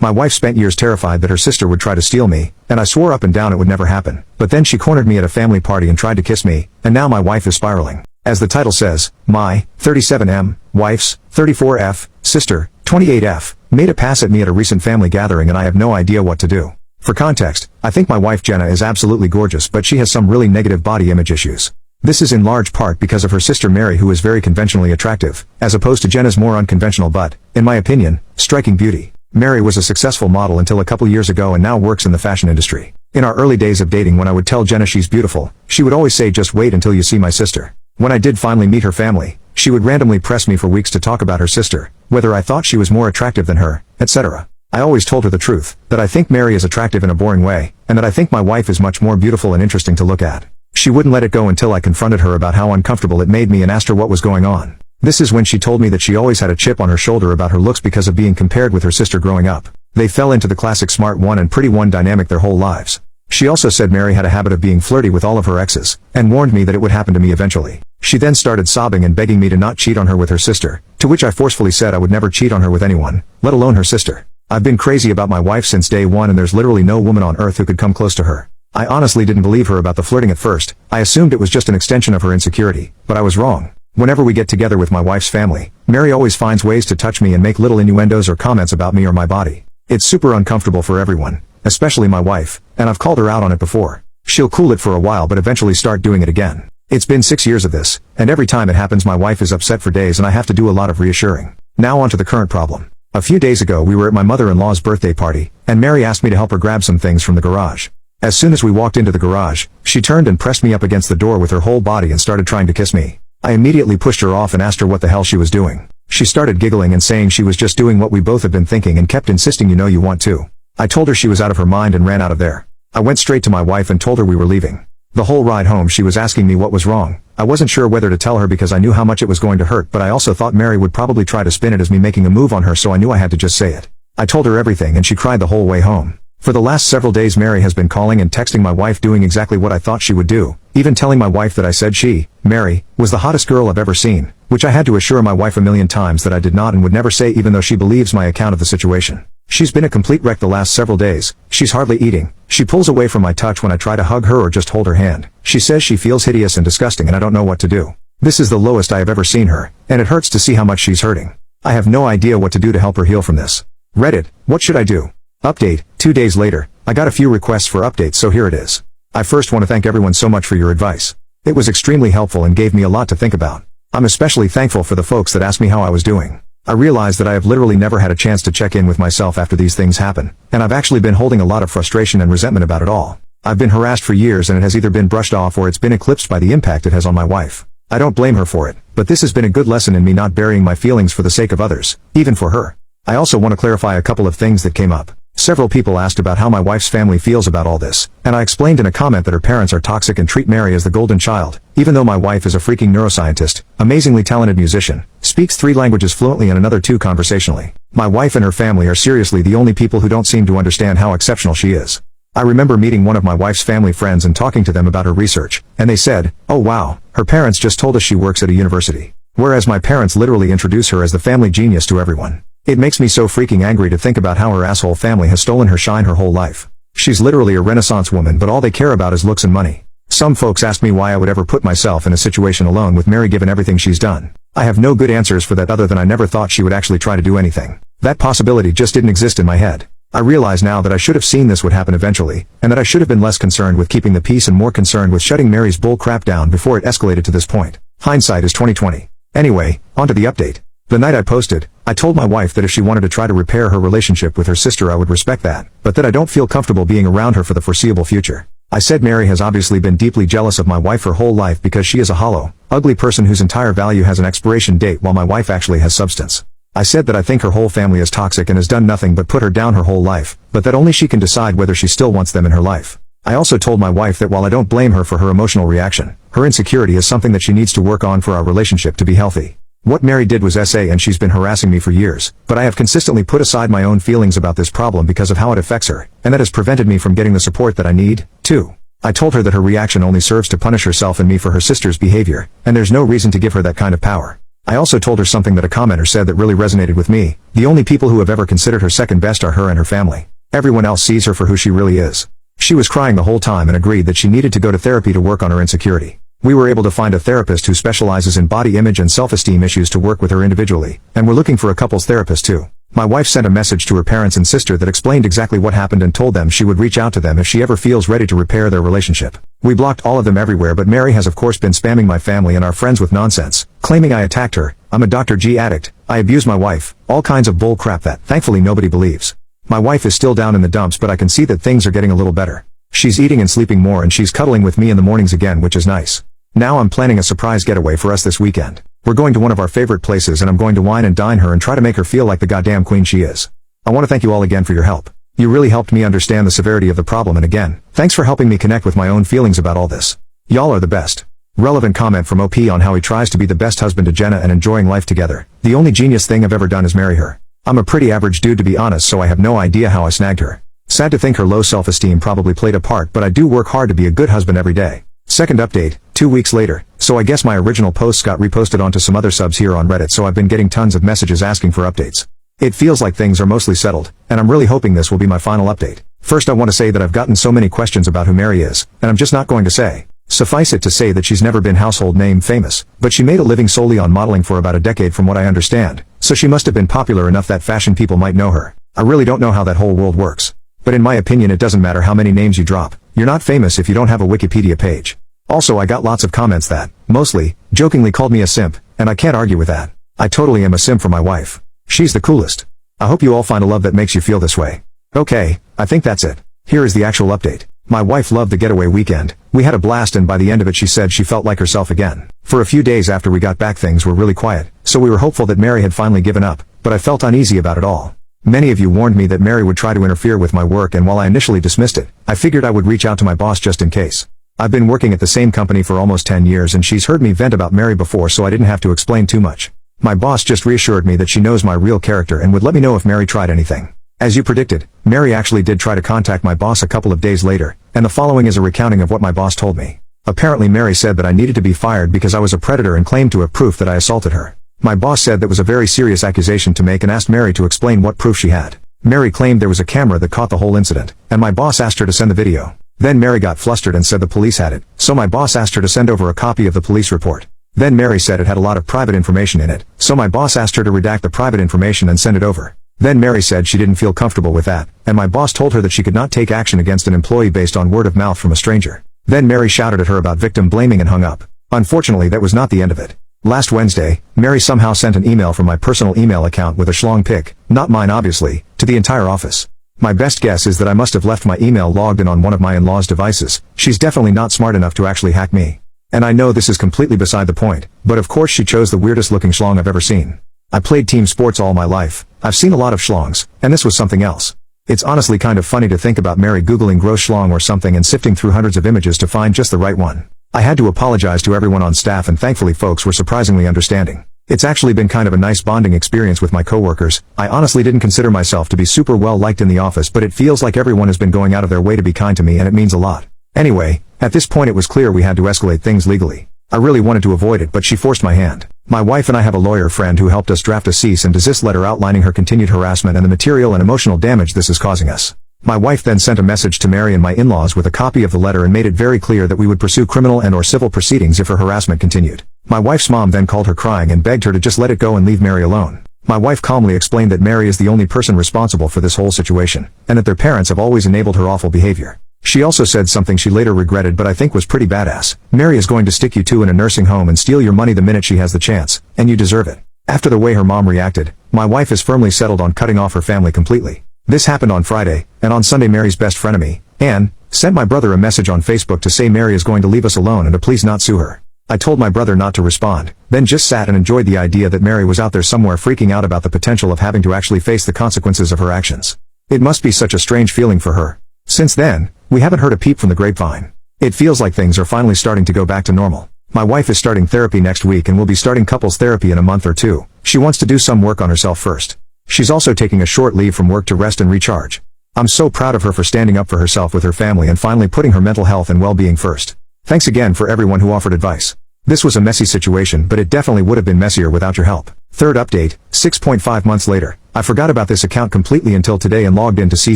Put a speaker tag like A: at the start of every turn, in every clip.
A: My wife spent years terrified that her sister would try to steal me, and I swore up and down it would never happen. But then she cornered me at a family party and tried to kiss me, and now my wife is spiraling. As the title says, my 37M wife's 34F sister, 28F, made a pass at me at a recent family gathering, and I have no idea what to do. For context, I think my wife Jenna is absolutely gorgeous, but she has some really negative body image issues. This is in large part because of her sister Mary, who is very conventionally attractive, as opposed to Jenna's more unconventional but, in my opinion, striking beauty. Mary was a successful model until a couple years ago and now works in the fashion industry. In our early days of dating, when I would tell Jenna she's beautiful, she would always say, just wait until you see my sister. When I did finally meet her family, she would randomly press me for weeks to talk about her sister, whether I thought she was more attractive than her, etc. I always told her the truth, that I think Mary is attractive in a boring way, and that I think my wife is much more beautiful and interesting to look at. She wouldn't let it go until I confronted her about how uncomfortable it made me and asked her what was going on. This is when she told me that she always had a chip on her shoulder about her looks because of being compared with her sister growing up. They fell into the classic smart one and pretty one dynamic their whole lives. She also said Mary had a habit of being flirty with all of her exes, and warned me that it would happen to me eventually. She then started sobbing and begging me to not cheat on her with her sister, to which I forcefully said I would never cheat on her with anyone, let alone her sister. I've been crazy about my wife since day one, and there's literally no woman on earth who could come close to her. I honestly didn't believe her about the flirting at first. I assumed it was just an extension of her insecurity, but I was wrong. Whenever we get together with my wife's family, Mary always finds ways to touch me and make little innuendos or comments about me or my body. It's super uncomfortable for everyone, especially my wife, and I've called her out on it before. She'll cool it for a while but eventually start doing it again. It's been 6 years of this, and every time it happens my wife is upset for days and I have to do a lot of reassuring. Now on to the current problem. A few days ago we were at my mother-in-law's birthday party, and Mary asked me to help her grab some things from the garage. As soon as we walked into the garage, she turned and pressed me up against the door with her whole body and started trying to kiss me. I immediately pushed her off and asked her what the hell she was doing. She started giggling and saying she was just doing what we both had been thinking and kept insisting, you know you want to. I told her she was out of her mind and ran out of there. I went straight to my wife and told her we were leaving. The whole ride home she was asking me what was wrong. I wasn't sure whether to tell her because I knew how much it was going to hurt, but I also thought Mary would probably try to spin it as me making a move on her, so I knew I had to just say it. I told her everything and she cried the whole way home. For the last several days Mary has been calling and texting my wife doing exactly what I thought she would do, even telling my wife that I said she, Mary, was the hottest girl I've ever seen, which I had to assure my wife a million times that I did not and would never say, even though she believes my account of the situation. She's been a complete wreck the last several days. She's hardly eating. She pulls away from my touch when I try to hug her or just hold her hand. She says she feels hideous and disgusting and I don't know what to do. This is the lowest I have ever seen her, and it hurts to see how much she's hurting. I have no idea what to do to help her heal from this. Reddit, what should I do? Update, 2 days later, I got a few requests for updates, so here it is. I first want to thank everyone so much for your advice. It was extremely helpful and gave me a lot to think about. I'm especially thankful for the folks that asked me how I was doing. I realized that I have literally never had a chance to check in with myself after these things happen, and I've actually been holding a lot of frustration and resentment about it all. I've been harassed for years and it has either been brushed off or it's been eclipsed by the impact it has on my wife. I don't blame her for it, but this has been a good lesson in me not burying my feelings for the sake of others, even for her. I also want to clarify a couple of things that came up. Several people asked about how my wife's family feels about all this, and I explained in a comment that her parents are toxic and treat Mary as the golden child, even though my wife is a freaking neuroscientist, amazingly talented musician, speaks 3 languages fluently and another 2 conversationally. My wife and her family are seriously the only people who don't seem to understand how exceptional she is. I remember meeting one of my wife's family friends and talking to them about her research, and they said, "Oh wow, her parents just told us she works at a university." Whereas my parents literally introduce her as the family genius to everyone. It makes me so freaking angry to think about how her asshole family has stolen her shine her whole life. She's literally a Renaissance woman, but all they care about is looks and money. Some folks ask me why I would ever put myself in a situation alone with Mary given everything she's done. I have no good answers for that other than I never thought she would actually try to do anything. That possibility just didn't exist in my head. I realize now that I should have seen this would happen eventually, and that I should have been less concerned with keeping the peace and more concerned with shutting Mary's bull crap down before it escalated to this point. Hindsight is 20/20. Anyway, onto the update. The night I posted, I told my wife that if she wanted to try to repair her relationship with her sister I would respect that, but that I don't feel comfortable being around her for the foreseeable future. I said Mary has obviously been deeply jealous of my wife her whole life because she is a hollow, ugly person whose entire value has an expiration date while my wife actually has substance. I said that I think her whole family is toxic and has done nothing but put her down her whole life, but that only she can decide whether she still wants them in her life. I also told my wife that while I don't blame her for her emotional reaction, her insecurity is something that she needs to work on for our relationship to be healthy. What Mary did was SA and she's been harassing me for years, but I have consistently put aside my own feelings about this problem because of how it affects her, and that has prevented me from getting the support that I need. 2. I told her that her reaction only serves to punish herself and me for her sister's behavior, and there's no reason to give her that kind of power. I also told her something that a commenter said that really resonated with me. The only people who have ever considered her second best are her and her family. Everyone else sees her for who she really is. She was crying the whole time and agreed that she needed to go to therapy to work on her insecurity. We were able to find a therapist who specializes in body image and self-esteem issues to work with her individually, and we're looking for a couples therapist too. My wife sent a message to her parents and sister that explained exactly what happened and told them she would reach out to them if she ever feels ready to repair their relationship. We blocked all of them everywhere, but Mary has of course been spamming my family and our friends with nonsense, claiming I attacked her, I'm a Dr. G addict, I abuse my wife, all kinds of bull crap that, thankfully, nobody believes. My wife is still down in the dumps, but I can see that things are getting a little better. She's eating and sleeping more and she's cuddling with me in the mornings again, which is nice. Now I'm planning a surprise getaway for us this weekend. We're going to one of our favorite places and I'm going to wine and dine her and try to make her feel like the goddamn queen she is. I want to thank you all again for your help. You really helped me understand the severity of the problem, and again, thanks for helping me connect with my own feelings about all this. Y'all are the best. Relevant comment from OP on how he tries to be the best husband to Jenna and enjoying life together. The only genius thing I've ever done is marry her. I'm a pretty average dude to be honest, so I have no idea how I snagged her. Sad to think her low self-esteem probably played a part, but I do work hard to be a good husband every day. Second update, 2 weeks later, so I guess my original posts got reposted onto some other subs here on Reddit, so I've been getting tons of messages asking for updates. It feels like things are mostly settled, and I'm really hoping this will be my final update. First I want to say that I've gotten so many questions about who Mary is, and I'm just not going to say. Suffice it to say that she's never been household name famous, but she made a living solely on modeling for about a decade from what I understand, so she must have been popular enough that fashion people might know her. I really don't know how that whole world works. But in my opinion it doesn't matter how many names you drop, you're not famous if you don't have a Wikipedia page. Also I got lots of comments that, mostly, jokingly called me a simp, and I can't argue with that. I totally am a simp for my wife. She's the coolest. I hope you all find a love that makes you feel this way. Okay, I think that's it. Here is the actual update. My wife loved the getaway weekend. We had a blast and by the end of it she said she felt like herself again. For a few days after we got back things were really quiet, so we were hopeful that Mary had finally given up, but I felt uneasy about it all. Many of you warned me that Mary would try to interfere with my work, and while I initially dismissed it, I figured I would reach out to my boss just in case. I've been working at the same company for almost 10 years and she's heard me vent about Mary before, so I didn't have to explain too much. My boss just reassured me that she knows my real character and would let me know if Mary tried anything. As you predicted, Mary actually did try to contact my boss a couple of days later, and the following is a recounting of what my boss told me. Apparently Mary said that I needed to be fired because I was a predator and claimed to have proof that I assaulted her. My boss said that was a very serious accusation to make and asked Mary to explain what proof she had. Mary claimed there was a camera that caught the whole incident, and my boss asked her to send the video. Then Mary got flustered and said the police had it, so my boss asked her to send over a copy of the police report. Then Mary said it had a lot of private information in it, so my boss asked her to redact the private information and send it over. Then Mary said she didn't feel comfortable with that, and my boss told her that she could not take action against an employee based on word of mouth from a stranger. Then Mary shouted at her about victim blaming and hung up. Unfortunately that was not the end of it. Last Wednesday, Mary somehow sent an email from my personal email account with a schlong pic, not mine obviously, to the entire office. My best guess is that I must have left my email logged in on one of my in-laws' devices. She's definitely not smart enough to actually hack me. And I know this is completely beside the point, but of course she chose the weirdest looking schlong I've ever seen. I played team sports all my life. I've seen a lot of schlongs, and this was something else. It's honestly kind of funny to think about Mary googling gross schlong or something and sifting through hundreds of images to find just the right one. I had to apologize to everyone on staff and thankfully folks were surprisingly understanding. It's actually been kind of a nice bonding experience with my coworkers. I honestly didn't consider myself to be super well liked in the office, but it feels like everyone has been going out of their way to be kind to me and it means a lot. Anyway, at this point it was clear we had to escalate things legally. I really wanted to avoid it, but she forced my hand. My wife and I have a lawyer friend who helped us draft a cease and desist letter outlining her continued harassment and the material and emotional damage this is causing us. My wife then sent a message to Mary and my in-laws with a copy of the letter and made it very clear that we would pursue criminal and/or civil proceedings if her harassment continued. My wife's mom then called her crying and begged her to just let it go and leave Mary alone. My wife calmly explained that Mary is the only person responsible for this whole situation, and that their parents have always enabled her awful behavior. She also said something she later regretted but I think was pretty badass. Mary is going to stick you two in a nursing home and steal your money the minute she has the chance, and you deserve it. After the way her mom reacted, my wife is firmly settled on cutting off her family completely. This happened on Friday, and on Sunday Mary's best frenemy, Anne, sent my brother a message on Facebook to say Mary is going to leave us alone and to please not sue her. I told my brother not to respond, then just sat and enjoyed the idea that Mary was out there somewhere freaking out about the potential of having to actually face the consequences of her actions. It must be such a strange feeling for her. Since then, we haven't heard a peep from the grapevine. It feels like things are finally starting to go back to normal. My wife is starting therapy next week and will be starting couples therapy in a month or two. She wants to do some work on herself first. She's also taking a short leave from work to rest and recharge. I'm so proud of her for standing up for herself with her family and finally putting her mental health and well-being first. Thanks again for everyone who offered advice. This was a messy situation, but it definitely would have been messier without your help. Third update, 6.5 months later. I forgot about this account completely until today and logged in to see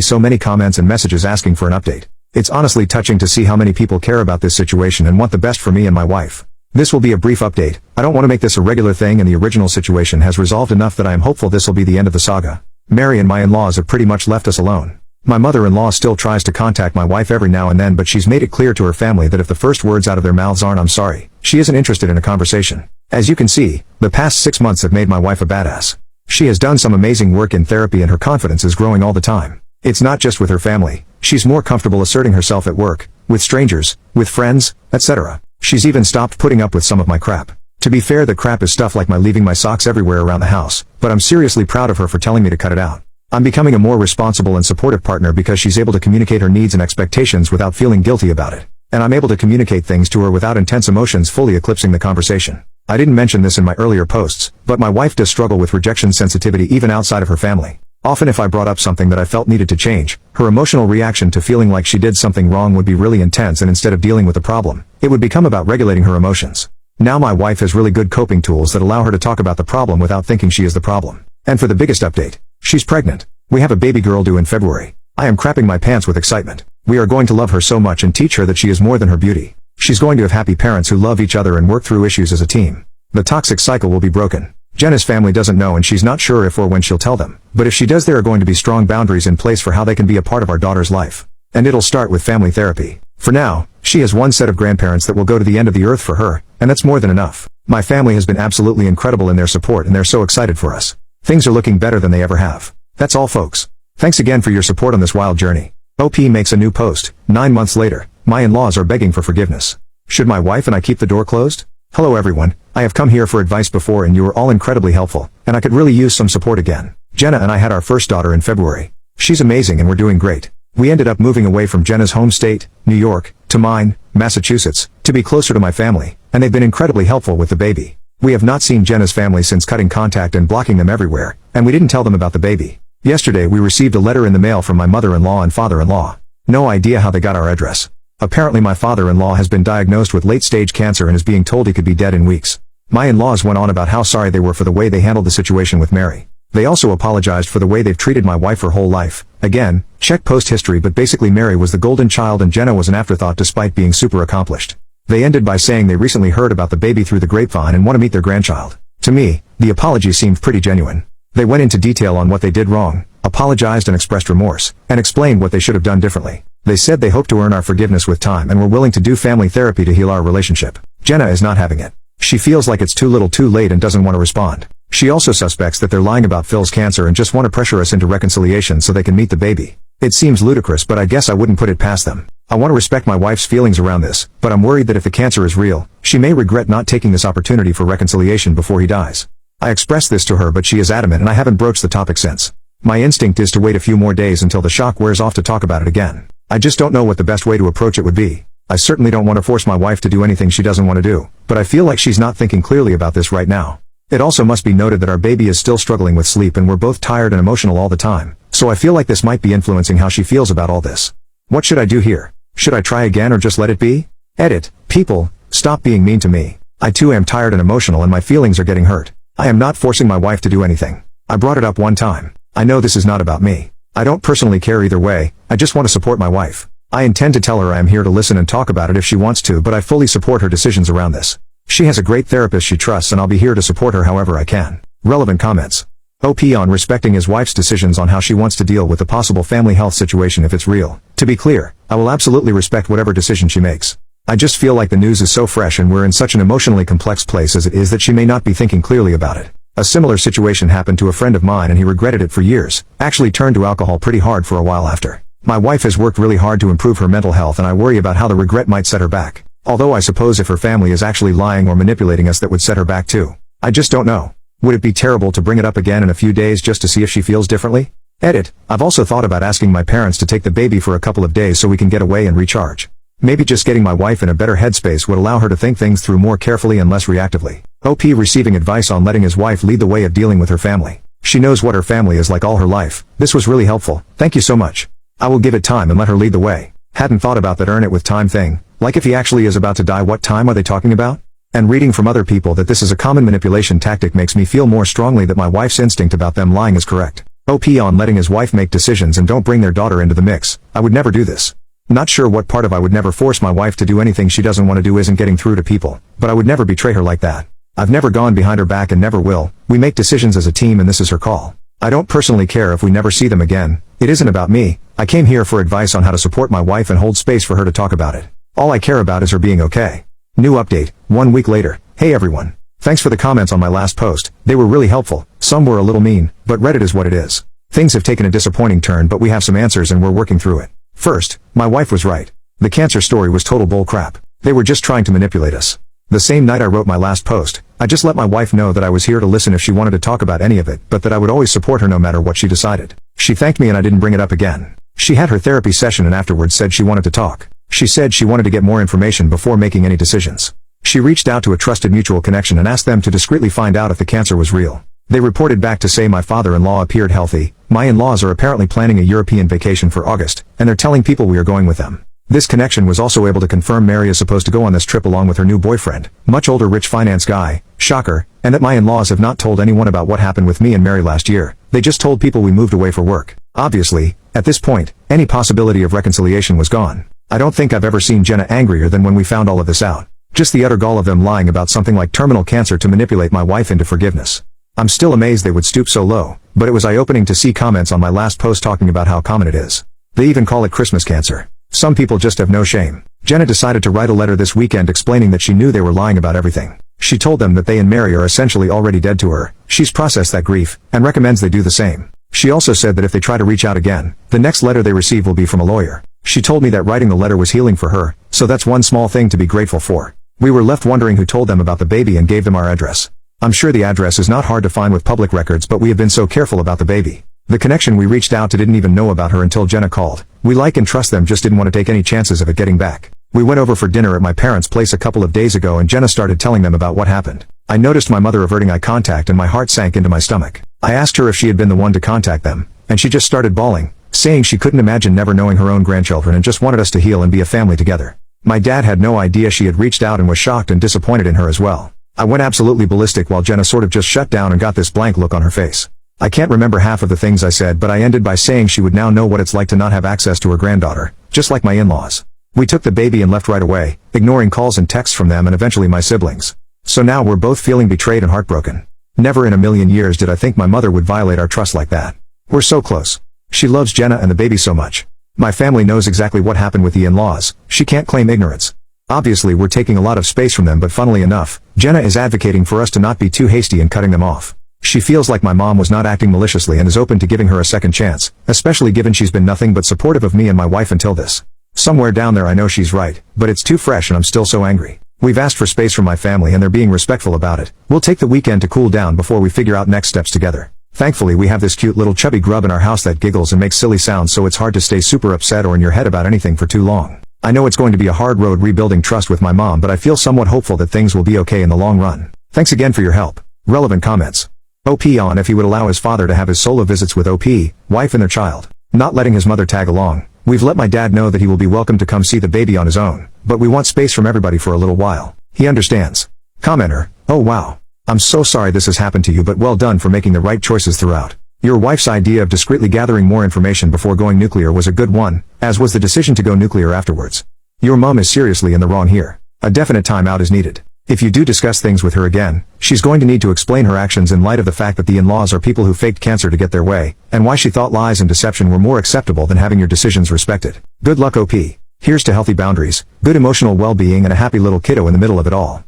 A: so many comments and messages asking for an update. It's honestly touching to see how many people care about this situation and want the best for me and my wife. This will be a brief update. I don't want to make this a regular thing, and the original situation has resolved enough that I am hopeful this will be the end of the saga. Mary and my in-laws have pretty much left us alone. My mother-in-law still tries to contact my wife every now and then, but she's made it clear to her family that if the first words out of their mouths aren't "I'm sorry," she isn't interested in a conversation. As you can see, the past 6 months have made my wife a badass. She has done some amazing work in therapy and her confidence is growing all the time. It's not just with her family. She's more comfortable asserting herself at work, with strangers, with friends, etc. She's even stopped putting up with some of my crap. To be fair, the crap is stuff like my leaving my socks everywhere around the house, but I'm seriously proud of her for telling me to cut it out. I'm becoming a more responsible and supportive partner because she's able to communicate her needs and expectations without feeling guilty about it. And I'm able to communicate things to her without intense emotions fully eclipsing the conversation. I didn't mention this in my earlier posts, but my wife does struggle with rejection sensitivity even outside of her family. Often if I brought up something that I felt needed to change, her emotional reaction to feeling like she did something wrong would be really intense, and instead of dealing with the problem, it would become about regulating her emotions. Now my wife has really good coping tools that allow her to talk about the problem without thinking she is the problem. And for the biggest update, she's pregnant. We have a baby girl due in February. I am crapping my pants with excitement. We are going to love her so much and teach her that she is more than her beauty. She's going to have happy parents who love each other and work through issues as a team. The toxic cycle will be broken. Jenna's family doesn't know, and she's not sure if or when she'll tell them. But if she does, there are going to be strong boundaries in place for how they can be a part of our daughter's life. And it'll start with family therapy. For now, she has one set of grandparents that will go to the end of the earth for her, and that's more than enough. My family has been absolutely incredible in their support, and they're so excited for us. Things are looking better than they ever have. That's all, folks. Thanks again for your support on this wild journey. OP makes a new post. 9 months later, my in-laws are begging for forgiveness. Should my wife and I keep the door closed? Hello everyone, I have come here for advice before and you were all incredibly helpful, and I could really use some support again. Jenna and I had our first daughter in February. She's amazing and we're doing great. We ended up moving away from Jenna's home state, New York, to mine, Massachusetts, to be closer to my family, and they've been incredibly helpful with the baby. We have not seen Jenna's family since cutting contact and blocking them everywhere, and we didn't tell them about the baby. Yesterday we received a letter in the mail from my mother-in-law and father-in-law. No idea how they got our address. Apparently my father-in-law has been diagnosed with late-stage cancer and is being told he could be dead in weeks. My in-laws went on about how sorry they were for the way they handled the situation with Mary. They also apologized for the way they've treated my wife her whole life. Again, check post history, but basically Mary was the golden child and Jenna was an afterthought despite being super accomplished. They ended by saying they recently heard about the baby through the grapevine and want to meet their grandchild. To me, the apology seemed pretty genuine. They went into detail on what they did wrong, apologized and expressed remorse, and explained what they should have done differently. They said they hope to earn our forgiveness with time and were willing to do family therapy to heal our relationship. Jenna is not having it. She feels like it's too little too late and doesn't want to respond. She also suspects that they're lying about Phil's cancer and just want to pressure us into reconciliation so they can meet the baby. It seems ludicrous, but I guess I wouldn't put it past them. I want to respect my wife's feelings around this, but I'm worried that if the cancer is real, she may regret not taking this opportunity for reconciliation before he dies. I expressed this to her, but she is adamant and I haven't broached the topic since. My instinct is to wait a few more days until the shock wears off to talk about it again. I just don't know what the best way to approach it would be. I certainly don't want to force my wife to do anything she doesn't want to do, but I feel like she's not thinking clearly about this right now. It also must be noted that our baby is still struggling with sleep and we're both tired and emotional all the time, so I feel like this might be influencing how she feels about all this. What should I do here? Should I try again or just let it be? Edit. People, stop being mean to me. I too am tired and emotional and my feelings are getting hurt. I am not forcing my wife to do anything. I brought it up one time. I know this is not about me. I don't personally care either way, I just want to support my wife. I intend to tell her I am here to listen and talk about it if she wants to, but I fully support her decisions around this. She has a great therapist she trusts and I'll be here to support her however I can. Relevant comments. OP on respecting his wife's decisions on how she wants to deal with the possible family health situation if it's real. To be clear, I will absolutely respect whatever decision she makes. I just feel like the news is so fresh and we're in such an emotionally complex place as it is that she may not be thinking clearly about it. A similar situation happened to a friend of mine and he regretted it for years, actually turned to alcohol pretty hard for a while after. My wife has worked really hard to improve her mental health and I worry about how the regret might set her back. Although I suppose if her family is actually lying or manipulating us that would set her back too. I just don't know. Would it be terrible to bring it up again in a few days just to see if she feels differently? Edit. I've also thought about asking my parents to take the baby for a couple of days so we can get away and recharge. Maybe just getting my wife in a better headspace would allow her to think things through more carefully and less reactively. OP receiving advice on letting his wife lead the way of dealing with her family. She knows what her family is like all her life. This was really helpful. Thank you so much. I will give it time and let her lead the way. Hadn't thought about that earn it with time thing. Like if he actually is about to die, what time are they talking about? And reading from other people that this is a common manipulation tactic makes me feel more strongly that my wife's instinct about them lying is correct. OP on letting his wife make decisions and don't bring their daughter into the mix. I would never do this. Not sure what part of I would never force my wife to do anything she doesn't want to do isn't getting through to people, but I would never betray her like that. I've never gone behind her back and never will. We make decisions as a team and this is her call. I don't personally care if we never see them again. It isn't about me. I came here for advice on how to support my wife and hold space for her to talk about it. All I care about is her being okay. New update, 1 week later. Hey everyone. Thanks for the comments on my last post. They were really helpful. Some were a little mean, but Reddit is what it is. Things have taken a disappointing turn, but we have some answers and we're working through it. First, my wife was right. The cancer story was total bull crap. They were just trying to manipulate us. The same night I wrote my last post, I just let my wife know that I was here to listen if she wanted to talk about any of it, but that I would always support her no matter what she decided. She thanked me and I didn't bring it up again. She had her therapy session and afterwards said she wanted to talk. She said she wanted to get more information before making any decisions. She reached out to a trusted mutual connection and asked them to discreetly find out if the cancer was real. They reported back to say my father-in-law appeared healthy. My in-laws are apparently planning a European vacation for August, and they're telling people we are going with them. This connection was also able to confirm Mary is supposed to go on this trip along with her new boyfriend, much older rich finance guy, shocker, and that my in-laws have not told anyone about what happened with me and Mary last year. They just told people we moved away for work. Obviously, at this point, any possibility of reconciliation was gone. I don't think I've ever seen Jenna angrier than when we found all of this out. Just the utter gall of them lying about something like terminal cancer to manipulate my wife into forgiveness. I'm still amazed they would stoop so low, but it was eye-opening to see comments on my last post talking about how common it is. They even call it Christmas cancer. Some people just have no shame. Jenna decided to write a letter this weekend explaining that she knew they were lying about everything. She told them that they and Mary are essentially already dead to her. She's processed that grief, and recommends they do the same. She also said that if they try to reach out again, the next letter they receive will be from a lawyer. She told me that writing the letter was healing for her, so that's one small thing to be grateful for. We were left wondering who told them about the baby and gave them our address. I'm sure the address is not hard to find with public records, but we have been so careful about the baby. The connection we reached out to didn't even know about her until Jenna called. We like and trust them, just didn't want to take any chances of it getting back. We went over for dinner at my parents' place a couple of days ago and Jenna started telling them about what happened. I noticed my mother averting eye contact and my heart sank into my stomach. I asked her if she had been the one to contact them, and she just started bawling, saying she couldn't imagine never knowing her own grandchildren and just wanted us to heal and be a family together. My dad had no idea she had reached out and was shocked and disappointed in her as well. I went absolutely ballistic while Jenna sort of just shut down and got this blank look on her face. I can't remember half of the things I said, but I ended by saying she would now know what it's like to not have access to her granddaughter, just like my in-laws. We took the baby and left right away, ignoring calls and texts from them and eventually my siblings. So now we're both feeling betrayed and heartbroken. Never in a million years did I think my mother would violate our trust like that. We're so close. She loves Jenna and the baby so much. My family knows exactly what happened with the in-laws. She can't claim ignorance. Obviously we're taking a lot of space from them, but funnily enough, Jenna is advocating for us to not be too hasty in cutting them off. She feels like my mom was not acting maliciously and is open to giving her a second chance, especially given she's been nothing but supportive of me and my wife until this. Somewhere down there I know she's right, but it's too fresh and I'm still so angry. We've asked for space from my family and they're being respectful about it. We'll take the weekend to cool down before we figure out next steps together. Thankfully we have this cute little chubby grub in our house that giggles and makes silly sounds, so it's hard to stay super upset or in your head about anything for too long. I know it's going to be a hard road rebuilding trust with my mom, but I feel somewhat hopeful that things will be okay in the long run. Thanks again for your help. Relevant comments. OP on if he would allow his father to have his solo visits with OP, wife and their child. Not letting his mother tag along. We've let my dad know that he will be welcome to come see the baby on his own, but we want space from everybody for a little while. He understands. Commenter, oh wow. I'm so sorry this has happened to you, but well done for making the right choices throughout. Your wife's idea of discreetly gathering more information before going nuclear was a good one, as was the decision to go nuclear afterwards. Your mom is seriously in the wrong here. A definite timeout is needed. If you do discuss things with her again, she's going to need to explain her actions in light of the fact that the in-laws are people who faked cancer to get their way, and why she thought lies and deception were more acceptable than having your decisions respected. Good luck, OP. Here's to healthy boundaries, good emotional well-being and a happy little kiddo in the middle of it all.